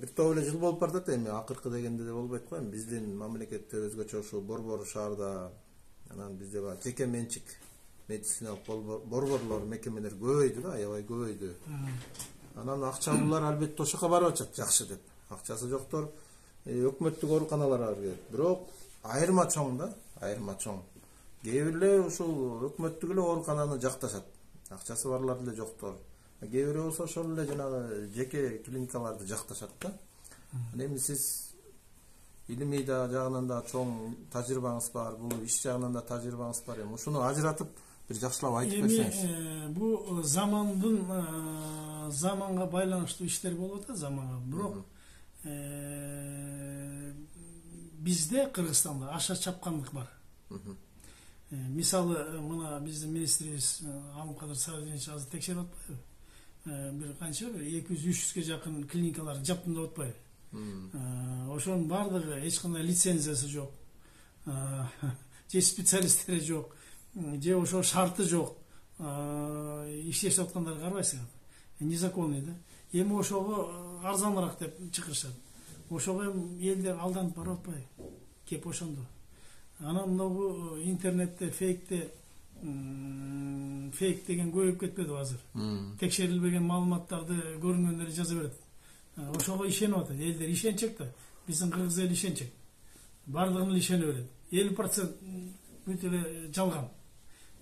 Бир топ эле жыл болуп бартат эми акыркы дегенде де болбойт го. Эми биздин мамлекетте өзгөчө ушул борбор шаарда анан бизде бар жеке менчик медициналык борборлор, мекемелер көбөйдү да, аябай көбөйдү. Анан акчалуулар албетте ошоко барып атышат жакшы деп. Акчасы жоктор өкмөттүк ооруканаларга келет. Бирок айырма чоң да, айырма чоң. Кээ бирле ушул өкмөттүк эле оорукананы жакташат. Акчасы барлар деле жоктор. Кээ бири болсо ошол эле жанагы жеке клиникаларды жакташат да. Эми сиз илимий да жагынан да чоң тажрыйбаңыз бар, бул иш жагынан да тажрыйбаңыз бар. Эми ушуну ажыратып бир жакшылап айтып берсеңиз. Бул заманга байланыштуу иштер болуп атат, заманга. Бирок бизде Кыргызстанда аша чапкандык бар. Мисалы, мына биздин министрибиз Алымкадыр Саадинович азыр текшерип атпайбы? Бир канча 200-300ге жакын клиникаларды жаптым деп атпайбы? Ошонун бардыгы эч кандай лицензиясы жок, же специалисттери жок, же ошо шарты жок, иштешип аткандарды карабайсыңар. Незаконный да. Эми ошого арзаныраак деп чакырышат. Ошого элдер алданып барып атпайбы? Кеп ошондо. Анан мынау интернетте фейк деген көбөйүп кетпеди азыр. Текшерилбеген маалыматтарды көрүнгөндөрү жаза берет. Ошого ишенип атат. Элдер ишенчек да. Биздин кыргыз эли ишенчек. Бардыгына ишене берет. 50% бүт эле жалган.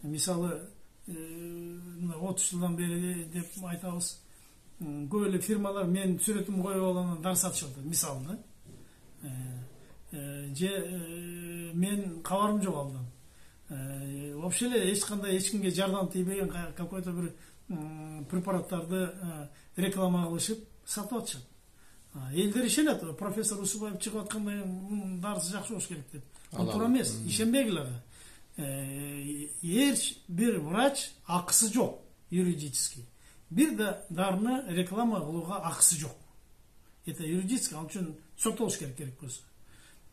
Мисалы, 30 жылдан бери деп айтабыз. Көп эле фирмалар мен сүрөтүмдү коюп алгандан дар сатышып атат. Мисалы да. Же мен кабарым жок алдан. Вообще эле эч кандай эч кимге жардам тийбеген какой-то бир препараттарды реклама кылышып сатып атышат. Элдер ишенет, профессор Усубаев чыгып аткандай дарысы жакшы болуш керек деп. Бул туура эмес, ишенбегиле. Эч бир врач акысы жок юридический. Бир да дарыны реклама кылууга акысы жок. Это юридический, ал үчүн соттолуш керек болсо.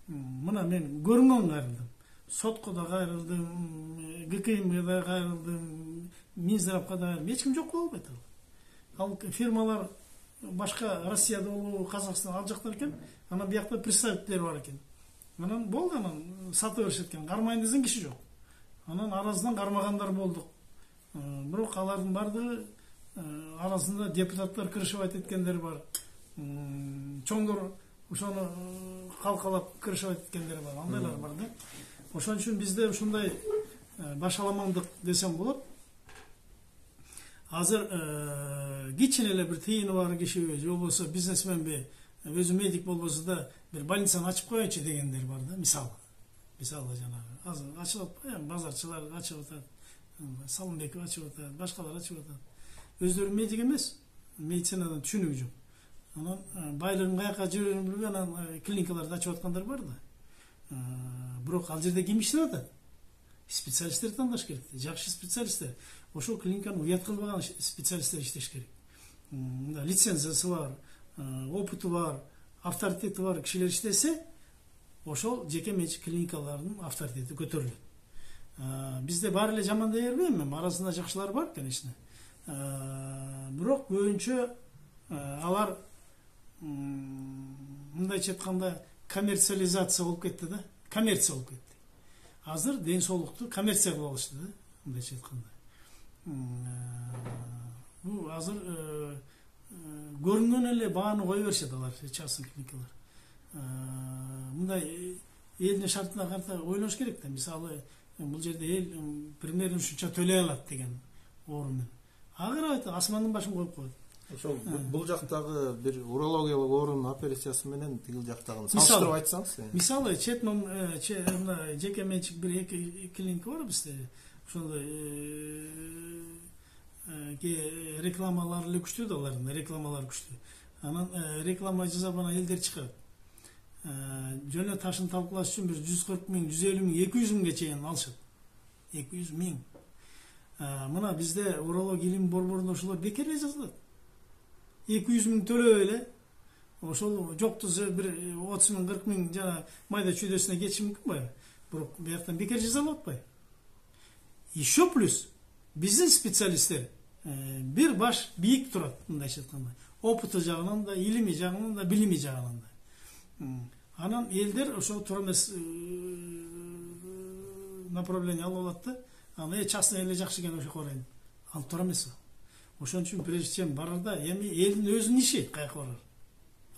Мына мен көрүнгөн кайрылдым. Сотко да кайрылдым, ГКМге да кайрылдым, Минздравга да эч ким жок болбойт. Ал фирмалар башка Россияда болобу, Казакстан ал жактар экен, анан биякта представителдер бар экен. Анан болду, анан сатып беришет экен. Кармайын десең киши жок. Анан арасынан кармагандар болдук. Бирок алардын бардыгы арасында депутаттар кырышып эткендер бар. Чоңдор ошону калкалап кырышып эткендер бар. Андайлар бар да. Ошон үчүн бизде ушундай башаламандык десем болот. Азыр кичине эле бир тыйыны бар кишиби, же болбосо бизнесменби, өзү медик болбосо да бир больницаны ачып коеюнчу дегендер бар да, мисалы. Мисалы жанагы азыр ачылып атпайбы, базарчылар ачып атат, Салымбеков ачып атат, башкалар ачып атат. Өздөрү медик эмес, медицинадан түшүнүгү жок. Анан байлыгын каяка жүргөнүн билбей анан клиникаларды ачып аткандар бар да. Бирок ал жерде ким иштеп атат? Специалисттер тандаш керек. Жакшы специалисттер. Ошол клиниканы уят кылбаган специалисттер иштеш керек. Лицензиясы бар, опыту бар, авторитети бар кишилер иштесе, ошол жеке менчик клиникалардын авторитети көтөрүлөт. Бизде баары эле жаман дей бербейм, арасында жакшылар бар, конечно. Бирок көбүнчө алар мындайча айтканда коммерциализация болуп кетти да, коммерция болуп кетти. Азыр ден соолукту коммерция кылып алышты да, мындайча айтканда. Бул азыр көрүнгөн эле бааны кое беришет алар, частный клиникалар. Мындай элдин шартына карата ойлош керек да. Мисалы, бул жерде эл примерно ушунча төлөй алат деген орун. Агыр асмандын башын коюп коет. Ошол бул жактагы бир урологиялык орун операциясы менен тигил жактагын салыштырып айтсаңыз. Мисалы, жеке менчик бир эки клиника бар бизде. Ошондой рекламалар эле күчтүү да, алардын рекламалары күчтүү. Анан реклама жасап анан элдер чыгат. Жөнө ташын талкуулаш үчүн бир 140 миң, 150 миң, 200 миңге чейин алышат. 200 миң. Мына бизде уролог илим борборунда ошолор бекер эле жазылат. 200 миң төлөп эле ошол жокту бир 30 миң, 40 миң жана майда чүйдөсүнө кетиши мүмкүн байы. Бирок бияктан бекер жазалып атпайбы. Еще плюс биздин специалисттер бир баш бийик турат, мындайча айтканда. опыты жагынан да, илими жагынан да, билими жагынан да. Анан элдер ошо туура эмес направление алып алат да. Аны частный эле жакшы экен ошо барайын. Ал туура эмес. Ошон үчүн прежде чем барарда эми элдин өзүнүн иши каяка барар.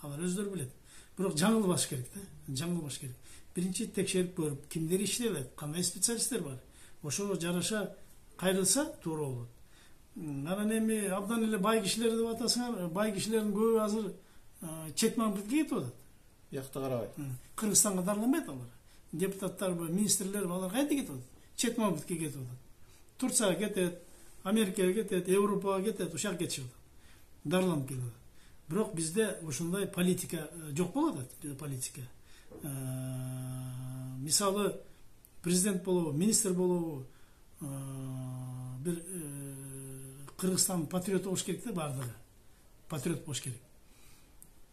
Алар өздөрү билет. Бирок жаңылбаш керек да. Жаңылбаш керек. Биринчи текшерип көрүп, кимдер иштей алат, кандай специалисттер бар. Ошого жараша кайрылса туура болот. Анан эми абдан эле бай кишилер деп атасыңар, бай кишилердин көбү азыр чет мамлекетке кетип атат. Якты карабай. Кыргызстанга дарыланбайт алар. Депутаттар, министрлер алар кайда кетип атат? Чет мамлекетке кетип атат. Турцияга кетет, Америкага кетет, Европага кетет, ошол жака кетишип атат. Дарыланып келип атат. Бирок бизде ошондой политика жок болот да, политика. Мисалы президент болобу, министр болобу, бир Кыргызстан патриот болуш керек да, бардыгы. Патриот болуш керек.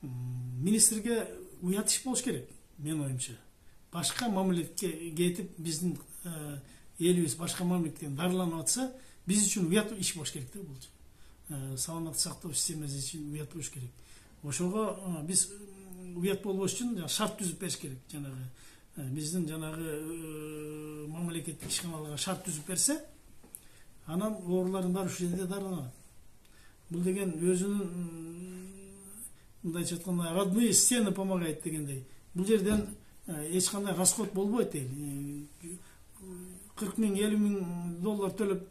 Министрге уят иш болуш керек, менин оюмча. Башка мамлекетке кетип, биздин элибиз башка мамлекеттен дарыланып атса, биз үчүн уят иш болуш керек да бул. Саламаттык сактоо системасы үчүн уят болуш керек. Ошого биз уят болбош үчүн шарт түзүп бериш керек. Жанагы биздин жанагы мамлекеттик ишканаларга шарт түзүп берсе, анан оорулардын баары ушул жерде дарыланат. Бул деген өзүнүн мындайча айтканда родные стены помогает дегендей. Бул жерден эч кандай расход болбойт дейли. 40 миң, 50 миң доллар төлөп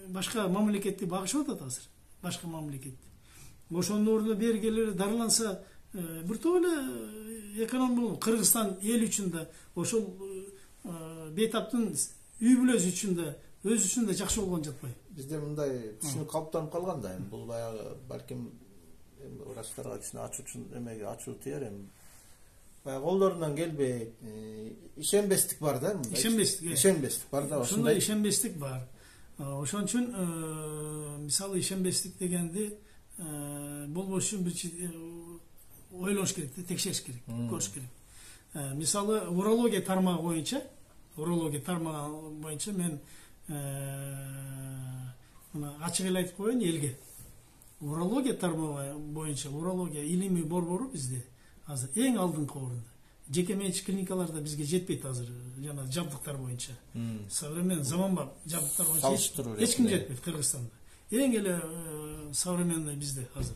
башка мамлекетти багышып атат азыр. Башка мамлекет. Ошонун ордуна бери келип дарыланса, бир топ эле эконом болот. Кыргызстан эл үчүн да, ошол бейтаптын үй бүлөсү үчүн да, өз үчүн да жакшы болгон жатпайбы? Бизде мындай түшүнүк калыптанып калган да, бул баягы балким врачтарга кичине ачуу үчүн эмеге ачуу тияр эми. Баягы колдорунан келбейт, ишенбестик бар да, мындай. Ишенбестик бар да, ошондой ишенбестик бар. Ошон үчүн мисалы ишенбестик дегенди болбош үчүн биринчи ойлош керек, текшериш керек, көрүш керек. Мисалы урология тармагы боюнча мен мына ачык эле айтып коеюн элге. Урология тармагы боюнча урология илимий борбору бизде азыр эң алдыңкы орунда. Жеке менчик клиникаларда бизге жетпейт азыр жана жабдыктар боюнча. Современный заманбап жабдыктар боюнча эч ким жетпейт Кыргызстанда. Эң эле современный бизде азыр.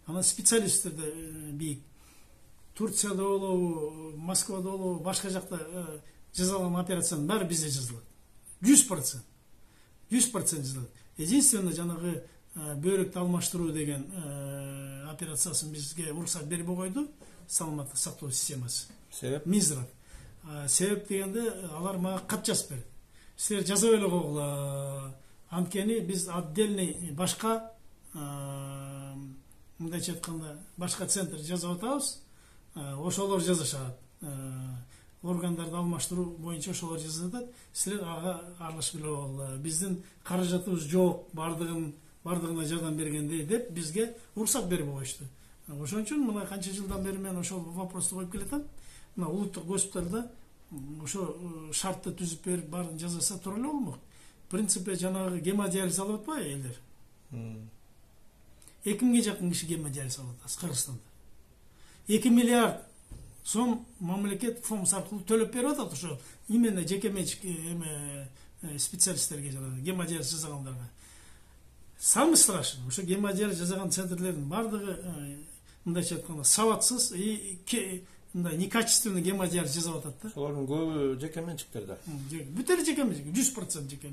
Анан специалисттер да бийик. Турцияда болобу, Москвада болобу, башка жакта жасалган операциянын баары бизде жасалат. 100%. 100% жасалат. Единственное жанагы бөөрөктү алмаштыруу деген операциясын бизге уруксат бербей койду. Саламаттык сактоо системасы. Себеп? Мизров. Себеп дегенде алар мага кат жазып берди. Силер жаза эле койгула. Анткени биз отдельный башка мындайча айтканда башка центр жазып атабыз. Ошолор жазышат. Органдарды алмаштыруу боюнча ошолор жазат. Силер ага аралашып эле койгула. Биздин каражатыбыз жок, бардыгына жардам бергендей деп бизге уруксат берип коюшту. Ошон үчүн мына канча жылдан бери мен ошол вопросту коюп келатам. Мына улуттук госпиталда ошо шартты түзүп берип баарын жазаса туура эле болмок. В принципе жанагы гемодиализ алып атпайбы элдер? 2000 жакын киши гемодиализ алып атат Кыргызстанда. 2 миллиард сом мамлекет фонд аркылуу төлөп берип атат ошо именно жеке менчик специалисттерге жанагы гемодиализ жасагандарга. Самый страшный ошо гемодиализ жасаган центрлердин бардыгы мындайча айтканда сабатсыз и мындай некачественный гемодиализ жасап атат да. Солордун көбү жеке менчиктер да. Бүт эле жеке менчик, 100% жеке.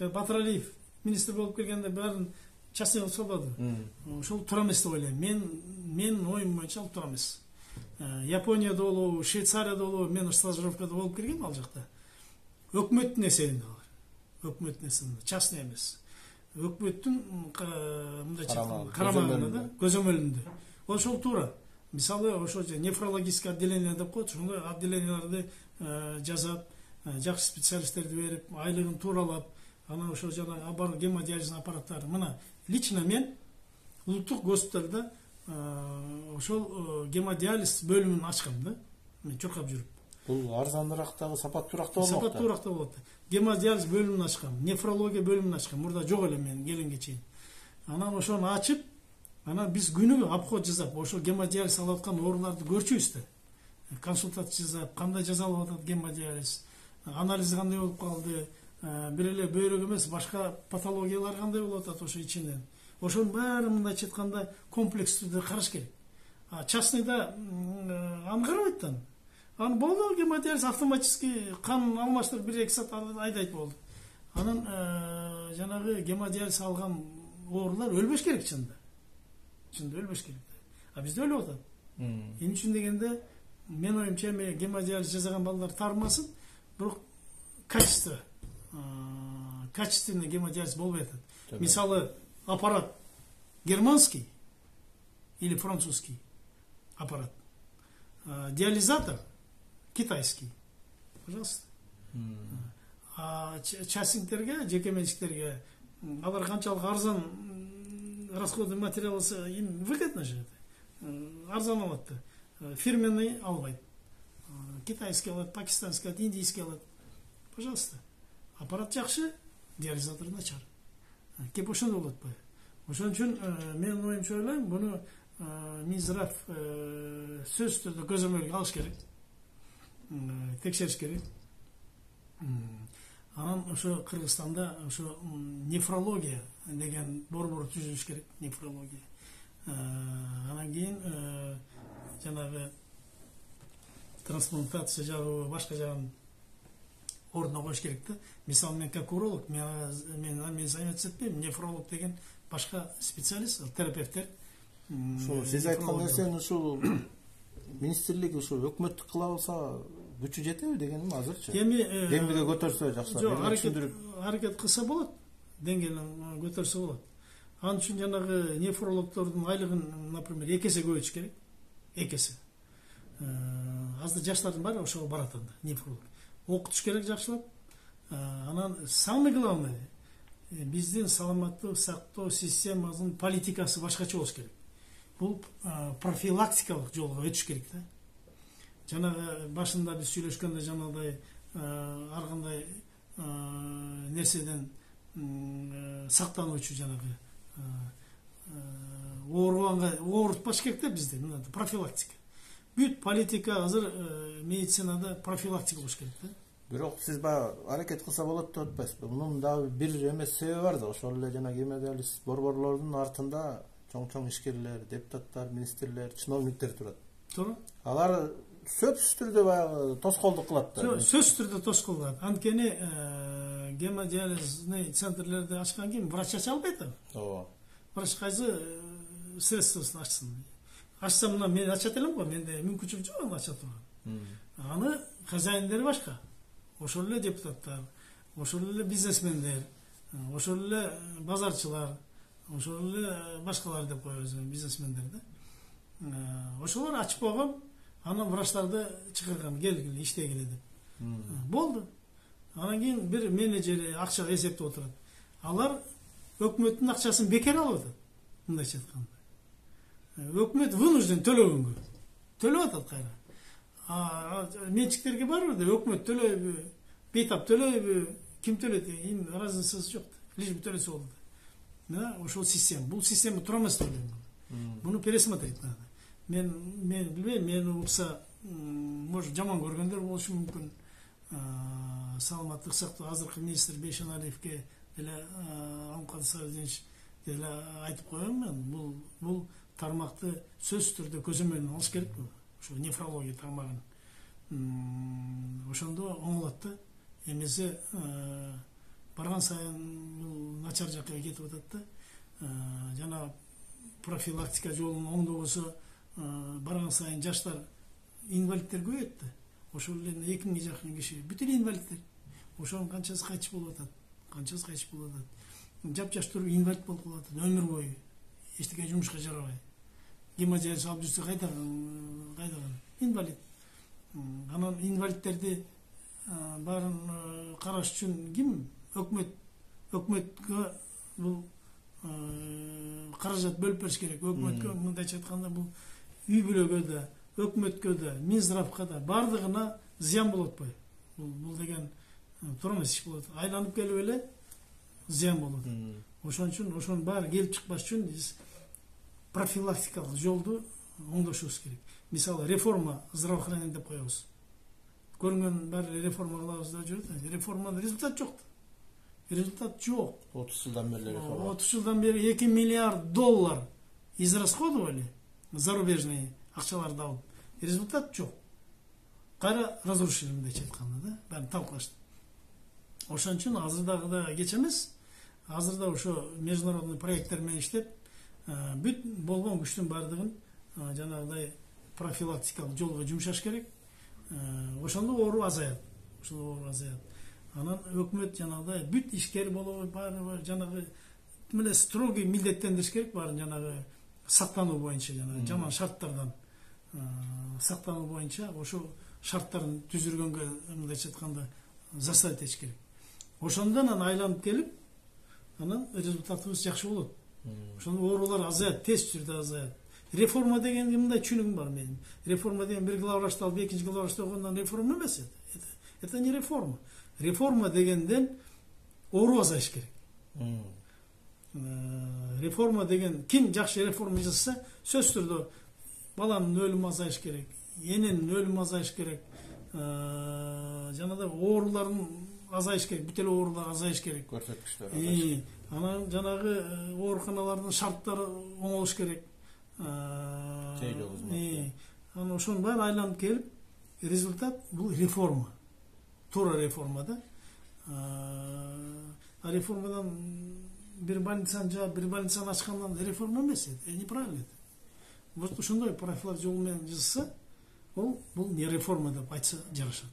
Батыралиев министр болуп келгенде баарын частный кылып салбады. Ошол туура эмес деп ойлойм. Мен оюм боюнча ал туура эмес. Японияда болобу, Швейцарияда болобу, мен стажировкада болуп келгем ал жакта. Өкмөттүн эсебинде алар. Өкмөттүн эсебинде, частный эмес. Өкмөттүн мындайча карамагында да, көзөмөлүндө. Ошол туура. Мисалы ошо нефрологический отделение деп коет, ошондой отделенияларды жасап, жакшы специалисттерди берип, айлыгын тууралап, анан ошо жанагы бар гемодиализ аппараттары. Мына лично мен улуттук госпиталда ошол гемодиализ бөлүмүн ачкам да. Мен чуркап жүрүп. Бул арзаныраактагы сапаттуураакта болмок. Сапаттуураакта болот. Гемодиализ бөлүмүн ачкам, нефрология бөлүмүн ачкам. Мурда жок эле мен келгенге чейин. Анан ошону ачып, Анан биз күнүгө обход жасап, ошо гемодиализ алып аткан ооруларды көрчүбүз да. Консультация жасап, кандай жасалып атат гемодиализ, анализи кандай болуп калды, бир эле бөйрөк эмес, башка патологиялар кандай болуп атат ошо ичинен. Ошонун баарын мындайча айтканда комплекс түрдө караш керек. Частныйда аны карабайт да. Аны болду гемодиализ автоматически кан алмаштырып 1-2 саат айдайт болду. Анан жанагы гемодиализ алган оорулар өлбөш керек чынында. Чынында өлбөш керек. А бизде өлүп атат. Эмне үчүн дегенде, мен оюмча гемодиализ жасаган балдар тармасын, бирок качественный гемодиализ болбой атат. Мисалы, аппарат германский или французский аппарат. Диализатор китайский. Пожалуйста. Частниктерге, жеке менчиктерге алар канчалык арзан расходный материал болсо, им выгодно же. Арзан алат да. Фирменный албайт. Китайский алат, пакистанский алат, индийский алат. Пожалуйста. Аппарат жакшы, диализатор начар. Кеп ошондой болот го. Ошон үчүн мен оюмча ойлойм, буну Минздрав сөзсүз түрдө көзөмөлгө алыш керек. Текшериш керек. Анан ошо Кыргызстанда ошо нефрология деген борбор түзүлүш керек, нефрология. Анан кийин жанагы трансплантация жагы башка жагын ордуна коюш керек да. Мисалы, мен как уролог, мен заниматься этпейм, нефролог деген башка специалист, терапевттер. Ушул сиз айткан нерсени ушул министрлик ушул өкмөттүк кыла алса күчү жетеби дегеним азырчы. Деңгээлге көтөрсө жакшыраак. Аракет кылса болот, деңгээлин көтөрсө болот. Ал үчүн жанагы нефрологдордун айлыгын, например, 2 эсе көбөйтүш керек. 2 эсе. Азыр жаштардын баары ошого барат анда, нефролог. Окутуш керек жакшылап. Анан самый главный, биздин саламаттык сактоо системасынын политикасы башкача болуш керек. Бул профилактикалык жолго өтүш керек да. Жанагы башында биз сүйлөшкөндө жанагыдай ар кандай нерседен сактануучу жанагы оорутпаш керек да бизде, профилактика. Бүт политика азыр медицинада профилактика болуш керек да. Бирок сиз баягы аракет кылса болот деп атпайсызбы? Мунун дагы бир эмес себеби бар да, ошол эле жана гемодиализ борборлордун артында чоң ишкерлер, депутаттар, министрлер, чиновниктер турат. Туура. Алар сөзсүз түрдө баягы тоскоолдук кылат да. Сөзсүз түрдө тоскоол кылат. Анткени гемодиализный центрлерди ачкан ким? Врач ача албайт да. Ооба. Врач кайсы средствосын ачсын? Ачсам мына мен ачат элем го, менде мүмкүнчүлүк жок аны ача турган. Аны хозяиндери башка. Ошол эле депутаттар, ошол эле бизнесмендер, ошол эле базарчылар, ошол эле башкалар деп коебуз, бизнесмендер да. Ошолор ачып койгон, анан врачтарды чакырган, келгиле, иштегиле деп. Болду. Анан кийин бир менеджери акчага эсептеп отурат. Алар өкмөттүн акчасын бекер алып атат. Мындайча айтканда. Өкмөт вынужден төлөгөнгө. Төлөп атат кайра. Менчиктерге барбыр да, өкмөт төлөйбү, бейтап төлөйбү, ким төлөйт, им разницасы жок. Лишь бы төлөсө болду. Да, ошол система. Бул система тура эмес ойлойм. Буну пересмотреть надо. Мен билбейм, мени укса, может, жаман көргөндөр болушу мүмкүн. Саламаттык сактоо азыркы министр Бейшеналиевке деле Амкан Саидович деле айтып коем мен. Бул тармакты сөзсүз түрдө көзөмөлүнө алыш керек. Ошо нефрология тармагын. Ошондо оңолот да. Эмесе барган сайын бул начар жакка кетип атат да. Жана профилактика жолун оңдобосо барган сайын жаштар, инвалидтер көбөйөт да. Ошол эле 2000 жакын киши бүт эле инвалидтер. Ошонун канчасы кайтыш болуп атат. Жап-жаш туруп инвалид болуп калып атат өмүр бою. Эчтеке жумушка жарабай. Гемодиализ алып жүрсө кайдаган инвалид. Анан инвалидтерди баарын караш үчүн ким? Өкмөткө бул каражат бөлүп бериш керек. Өкмөткө мындайча айтканда бул үй бүлөгө да, өкмөткө да, Минздравга да бардыгына зыян болот атпайбы? Бул деген туура эмес иш болот. Айланып келип эле зыян болот. Ошон үчүн ошонун баары келип чыкпаш үчүн биз профилактикалык жолду оңдошубуз керек. Мисалы реформа здравоохранения деп коебуз. Көрүнгөн баары реформа кылабыз деп жүрөт. Реформада результат жок. Результат жок. 30 жылдан бери реформа. 30 жылдан бери 2 миллиард доллар израсходовали зарубежный акчаларды алып. Результат жок. Кайра разрушили мындайча айтканда да, баарын талкуулашты. Ошон үчүн азырдагыда кеч эмес. Азырда ошо международный проекттер менен иштеп, бүт болгон күчтүн баардыгын жанагыдай профилактикалык жолго жумшаш керек. Ошондо оору азаят. Анан өкмөт жанагыдай бүт ишкер болобу баары жанагы мына строгий милдеттендириш керек баарын жанагы сактануу боюнча жанагы жаман шарттардан сактануу боюнча ошо шарттарын түзүлгөнгө мындайча айтканда заставить этиш керек. Ошондон анан айланып келип, анан результатыбыз жакшы болот. Ошондо оорулар азаят, тез түрдө азаят. Реформа деген мындай түшүнүгүм бар менин. Реформа деген бир главврачты алып, экинчи главврачты окугандан реформа эмес это. Это не реформа. Реформа дегенден оору азайыш керек. Реформа деген ким жакшы реформа жасаса, сөзсүз түрдө баланын өлүмү азайыш керек, эненин өлүмү азайыш керек, жанагы оорулардын азайыш керек, бүт эле оорулар азайыш керек. Көрсөткүчтөр азайыш керек. Анан жанагы ооруканалардын шарттары оңолуш керек. Анан ошонун баары айланып келип, результат бул реформа. Туура реформа да. А реформадан бир больницаны жаап, бир больницаны ачкандан реформа эмес, это неправильно. Вот ошондой профилактика жолу менен жасаса, бул не реформа деп айтса жарашат.